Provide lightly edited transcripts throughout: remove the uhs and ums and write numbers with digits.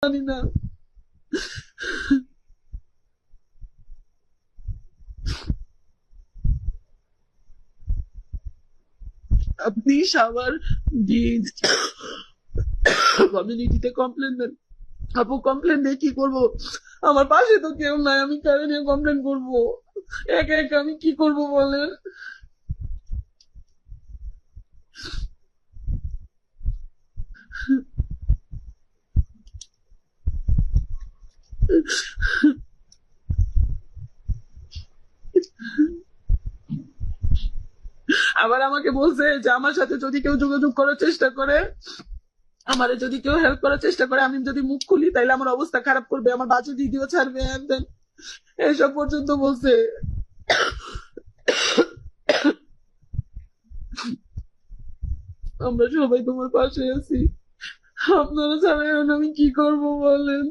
জানি না। আপনি সবার কমিউনিটিতে কমপ্লেন দেন। আপু কমপ্লেন দিয়ে কি করবো? আমার পাশে তো কেউ নাই, আমি কারে নিয়ে কমপ্লেন করবো? একা একা আমি কি করবো বলেন? আবার আমাকে বলছে যে আমার সাথে যদি কেউ যোগাযোগ করার চেষ্টা করে, আমারে যদি কেউ হেল্প করার চেষ্টা করে, আমি যদি মুখ খুলি তাইলে আমার অবস্থা খারাপ করবে, আমার বাচ্চা ভিডিও ছাড়বে, এসব পর্যন্ত বলছে। আমরা সবাই তোমার পাশে আছি, আপনারা ছাড়া এখন আমি কি করব বলেন?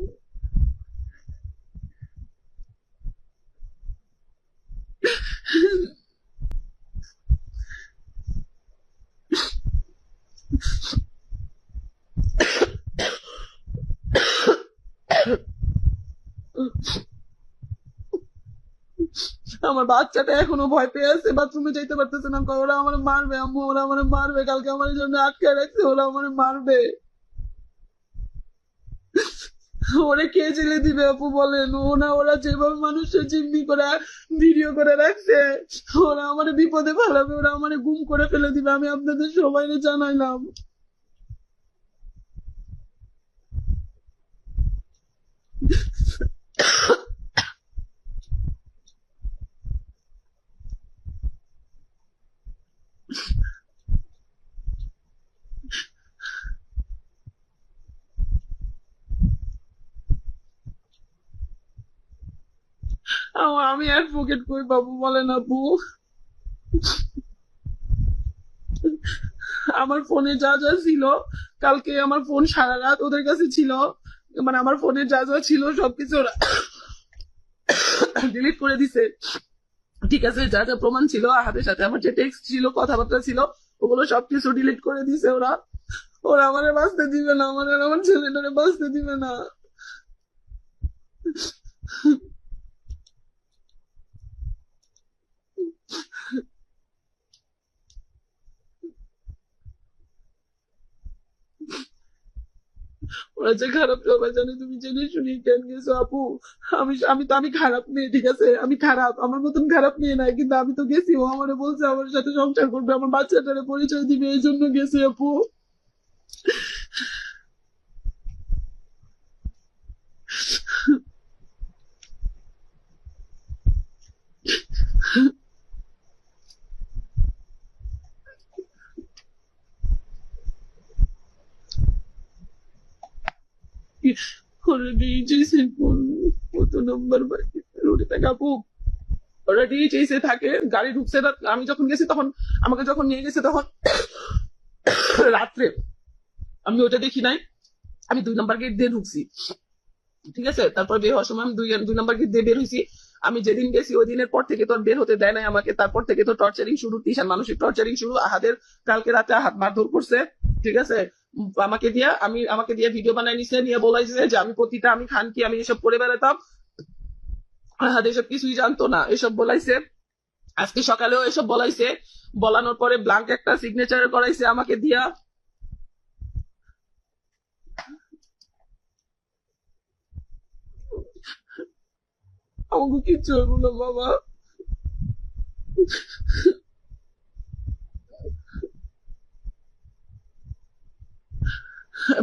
আমার বাচ্চাটা এখনো ভয় পেয়ে আছে, বাথরুমে যাইতে পারতেছে না, ওরা আমার মারবে আম্মু, ওরা আমার মারবে, কালকে আমার জন্য আটকে রাখছে, ওরা আমার মারবে। ওরা কে জেলে দিবে আপু বলেন? ওরা যেভাবে মানুষের জিম্মি করে ভিডিও করে রাখছে, ওরা আমার বিপদে ফেলাবে, ওরা আমার গুম করে ফেলে দিবে, আমি আপনাদের সবাই জানাইলাম। আমি অ্যাডভোকেট কই পাবো বলেন আপু? আমার ফোনে যা যা ছিল, কালকে আমার ফোন সারা রাত ওদের কাছে ছিল, মানে আমার ফোনে যা যা ছিল সবকিছু ওরা ডিলিট করে দিছে। ঠিক আছে, যা যা প্রমাণ ছিল, হাতের সাথে আমার যে টেক্সট ছিল, কথাবার্তা ছিল, ওগুলো সবকিছু ডিলিট করে দিছে ওরা। ওরা আমারে বাঁচতে দিবে না, আমার ছেলেটারে বাঁচতে দিবে না। ওরা যে খারাপ সবাই জানে, তুমি জেনে শুনি কেন গেছো আপু? আমি খারাপ মেয়ে, ঠিক আছে, আমি খারাপ, আমার মতন খারাপ মেয়ে নাই, কিন্তু আমি তো গেছি, ও আমারে বলছে আমার সাথে সংসার করবে, আমার বাচ্চাটারে পরিচয় দিবে, এই জন্য গেছি আপু। ওরা ডিজেছে ফোন, কত নাম্বার বাকি রোডে থাকে আপু। ওরা ডিজেছে থাকে, গাড়ি ঢুকছে না, আমি যখন গেছি তখন, আমাকে যখন নিয়ে গেছে তখন রাত্রে, আমি ওটা দেখি নাই, আমি 2 নাম্বার গেট দিয়ে ঢুকছি, ঠিক আছে, তারপর বের হওয়ার সময় আমি 2 নাম্বার গেট দিয়ে বের হয়েছি। আমি যেদিন গেছি ওই দিনের পর থেকে তো আর বের হতে দেয় নাই আমাকে, তারপর থেকে তো টর্চারিং শুরু, তিশার মানসিক টর্চারিং শুরু, আহাদের কালকে রাতে হাত মারধর করছে, ঠিক আছে, আমাকে দিয়ে ভিডিও বানাই নিছে, নিয়ে বলাইছে যে আমি প্রতিটা, আমি খান কি, আমি এসব করে বেড়াতাম, আহাদ এসব কিছুই জানতো না, এসব বলাইছে। আজকে সকালেও এসব বলাইছে, বলানোর পরে ব্লাঙ্ক একটা সিগনেচার করাইছে আমাকে দিয়া। আমাকে কিচ্ছু হইব না বাবা।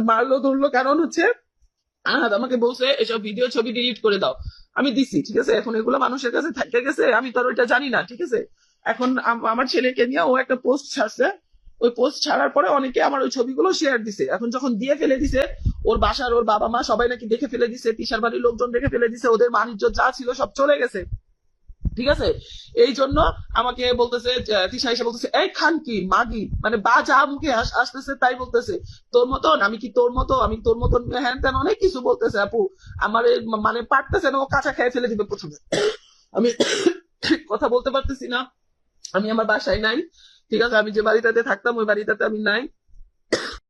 মারলো ধরলো কারণ হচ্ছে আহাদ আমাকে বলছে এসব ভিডিও ছবি ডিলিট করে দাও, আমি দিছি, ঠিক আছে, এখন এগুলো মানুষের কাছে থাকতে গেছে, আমি তো আর ওইটা জানি না, ঠিক আছে। এখন আমার ছেলেকে নিয়ে ও একটা পোস্ট ছাড়ছে, ওই পোস্ট ছাড়ার পরে অনেকে আমার ওই ছবিগুলো শেয়ার দিছে, এখন যখন দিয়ে ফেলে দিছে, ওর বাসার ওর বাবা মা সবাই নাকি দেখে ফেলে দিছে, তিশার বাড়ির লোকজন দেখে ফেলে দিছে, ওদের বাণিজ্য যা ছিল সব চলে গেছে, ঠিক আছে। এই জন্য আমাকে বলতেছে, তিশা এসে বলতেছে এই খান কি মাগি, মানে বা যা মুখে আসতেছে তাই বলতেছে, তোর মতন আমি কি তোর মতো, আমি তোর মতন হ্যান ত্যান অনেক কিছু বলতেছে আপু। আমার মানে পারতেছে না, ও কাঁচা খেয়ে ফেলে দিবে প্রথমে। আমি কথা বলতে পারতেছি না, আমি আমার বাসায় নাই, ঠিক আছে, আমি যে বাড়িটাতে থাকতাম ওই বাড়িটাতে আমি নাই।